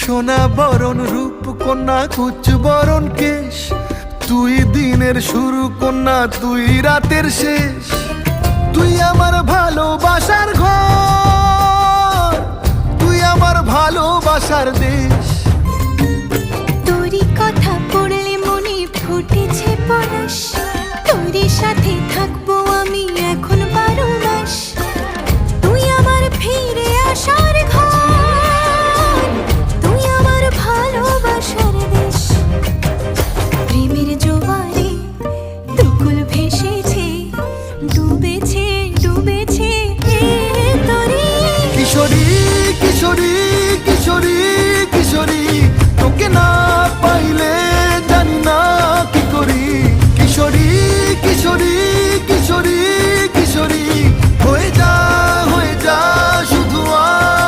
সোনা বরণ রূপ কন্যা কুচ বরণ কেশ, তুই দিনের শুরু কন্যা তুই রাতের শেষ। তুই আমার ভালোবাসার ঘর, তুই আমার ভালোবাসার দেশ। তোরই কথা পড়লে মনে ফুটেছে পরশ, তোরই সাথে থাকবো আমি এখন 12 মাস। তুই আমার ফিরে আসার ঘর, তুই আমার ভালোবাসার দেশ। প্রেমের জোয়ারে দুকুল ভেসেছে, ডুবেছে ডুবেছে তোরে। কিশোরী কিশোরী কিশোরী কিশোরী, তোকে না পাইলে জানি না কি করি। কিশোরী কিশোরী